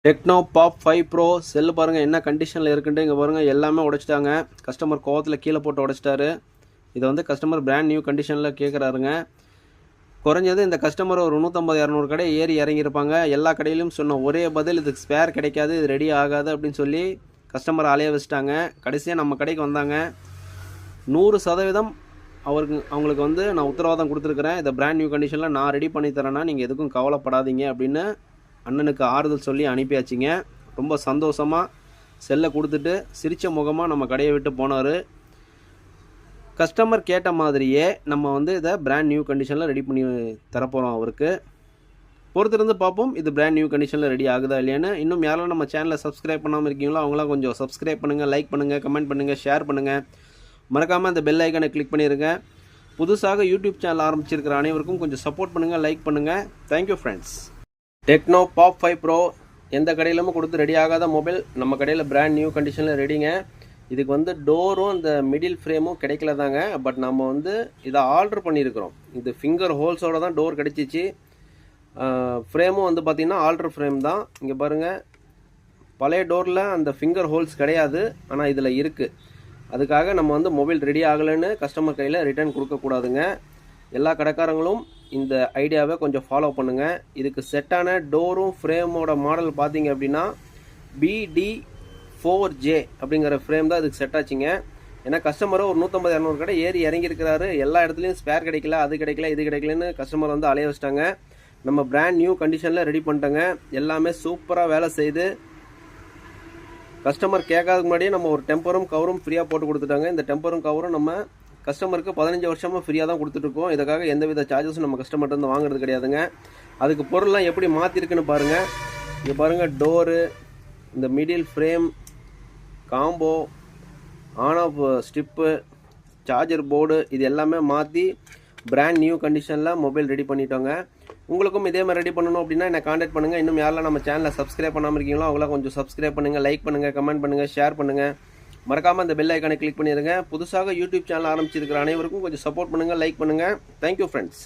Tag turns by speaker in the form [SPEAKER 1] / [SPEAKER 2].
[SPEAKER 1] Techno Pop 5 bro cell பாருங்கள் என்ன கண்டிஷனில் இருக்குன்ட்டு. இங்கே பாருங்கள் எல்லாமே உடைச்சிட்டாங்க. கஸ்டமர் கோவத்தில் கீழே போட்டு உடைச்சிட்டாரு. இதை வந்து கஸ்டமர் பிராண்ட் நியூ கண்டிஷனில் கேட்குறாருங்க. குறைஞ்சது இந்த கஸ்டமர் ஒரு 150-200 கடை ஏறி இறங்கியிருப்பாங்க. எல்லா கடையிலும் சொன்ன ஒரே பதில், இதுக்கு ஸ்பேர் கிடைக்காது, இது ரெடி ஆகாது அப்படின்னு சொல்லி கஸ்டமர் அலைய வச்சுட்டாங்க. கடைசியாக நம்ம கடைக்கு வந்தாங்க. 100% அவங்களுக்கு வந்து நான் உத்தரவாதம் கொடுத்துருக்குறேன். இதை பிராண்ட் நியூ கண்டிஷனில் நான் ரெடி பண்ணி தரேன்னா நீங்கள் எதுக்கும் கவலைப்படாதீங்க அப்படின்னு அண்ணனுக்கு ஆறுதல் சொல்லி அனுப்பியாச்சிங்க. ரொம்ப சந்தோஷமாக செல்லை கொடுத்துட்டு சிரித்த முகமாக நம்ம கடையை விட்டு போனார். கஸ்டமர் கேட்ட மாதிரியே நம்ம வந்து இதை பிராண்ட் நியூ கண்டிஷனில் ரெடி பண்ணி தரப்போகிறோம். அவருக்கு பொறுத்திருந்து பார்ப்போம் இது பிராண்ட் நியூ கண்டிஷனில் ரெடி ஆகுதா இல்லையான்னு. இன்னும் யாரெல்லாம் நம்ம சேனலை சப்ஸ்கிரைப் பண்ணாமல் இருக்கீங்களோ அவங்களாம் கொஞ்சம் சப்ஸ்கிரைப் பண்ணுங்கள், லைக் பண்ணுங்கள், கமெண்ட் பண்ணுங்கள், ஷேர் பண்ணுங்கள். மறக்காமல் அந்த பெல் ஐக்கனை கிளிக் பண்ணிடுங்க. புதுசாக யூடியூப் சேனல் ஆரம்பிச்சிருக்கிற அனைவருக்கும் கொஞ்சம் சப்போர்ட் பண்ணுங்கள், லைக் பண்ணுங்கள். Thank you friends. Tecno Pop 5 Pro எந்த கடையிலுமே கொடுத்து ரெடி ஆகாத மொபைல் நம்ம கடையில் பிராண்ட் நியூ கண்டிஷனில் ரெடிங்க. இதுக்கு வந்து டோரும் இந்த மிடில் ஃப்ரேமும் கிடைக்கல தாங்க. பட் நம்ம வந்து இதை ஆர்டர் பண்ணியிருக்கிறோம். இது ஃபிங்கர் ஹோல்ஸோடு தான் டோர் கிடச்சிச்சு. ஃப்ரேமும் வந்து பார்த்திங்கன்னா ஆல்ட்ரு ஃப்ரேம் தான். இங்கே பாருங்கள், பழைய டோரில் அந்த ஃபிங்கர் ஹோல்ஸ் கிடையாது, ஆனால் இதில் இருக்குது. அதுக்காக நம்ம வந்து மொபைல் ரெடி ஆகலைன்னு கஸ்டமர் கையில் ரிட்டர்ன் கொடுக்கக்கூடாதுங்க. எல்லா கடைக்காரங்களும் இந்த ஐடியாவை கொஞ்சம் ஃபாலோ பண்ணுங்கள். இதுக்கு செட்டான டோரும் ஃப்ரேமோட மாடல் பார்த்தீங்க அப்படின்னா BD4J அப்படிங்கிற ஃப்ரேம் தான் இதுக்கு செட் ஆச்சுங்க. ஏன்னா கஸ்டமரும் ஒரு 150-200 கடை ஏறி இறங்கியிருக்கிறாரு. எல்லா இடத்துலையும் ஸ்பேர் கிடைக்கல, அது கிடைக்கல, இது கிடைக்கலன்னு கஸ்டமர் வந்து அலைய வச்சிட்டாங்க. நம்ம பிராண்ட் நியூ கண்டிஷனில் ரெடி பண்ணிட்டோங்க. எல்லாமே சூப்பராக வேலை செய்து கஸ்டமர் கேட்காததுக்கு முன்னாடியே நம்ம ஒரு டெம்பரும் கவரும் ஃப்ரீயாக போட்டு கொடுத்துட்டாங்க. இந்த டெம்பரும் கவரும் நம்ம கஸ்டமருக்கு 15 வருஷமாக ஃப்ரீயாக தான் கொடுத்துட்ருக்கோம். இதுக்காக எந்தவித சார்ஜஸும் நம்ம கஸ்டமர்கிட்ட வாங்குறது கிடையாதுங்க. அதுக்கு பொருள்லாம் எப்படி மாற்றிருக்குன்னு பாருங்கள். இங்கே பாருங்கள், டோரு, இந்த middle frame, combo, on off ஸ்டிப்பு, சார்ஜர் போர்டு, இது எல்லாமே மாற்றி பிராண்ட் நியூ கண்டிஷனில் மொபைல் ரெடி பண்ணிட்டோங்க. உங்களுக்கும் இதே மாதிரி ரெடி பண்ணணும் அப்படின்னா என்னை காண்டாக்ட் பண்ணுங்கள். இன்னும் யாரெல்லாம் நம்ம சேனலை சப்ஸ்கிரைப் பண்ணாமல் இருக்கீங்களோ அவங்களாம் கொஞ்சம் சப்ஸ்கிரைப் பண்ணுங்கள், லைக் பண்ணுங்கள், கமெண்ட் பண்ணுங்கள், ஷேர் பண்ணுங்கள். மறக்காமல் அந்த பெல் ஐக்கானை கிளிக் பண்ணிடுங்க. புதுசாக யூடியூப் சேனல் ஆரம்பிச்சிருக்கிற அனைவருக்கும் கொஞ்சம் சப்போர்ட் பண்ணுங்கள், லைக் பண்ணுங்கள். Thank you friends.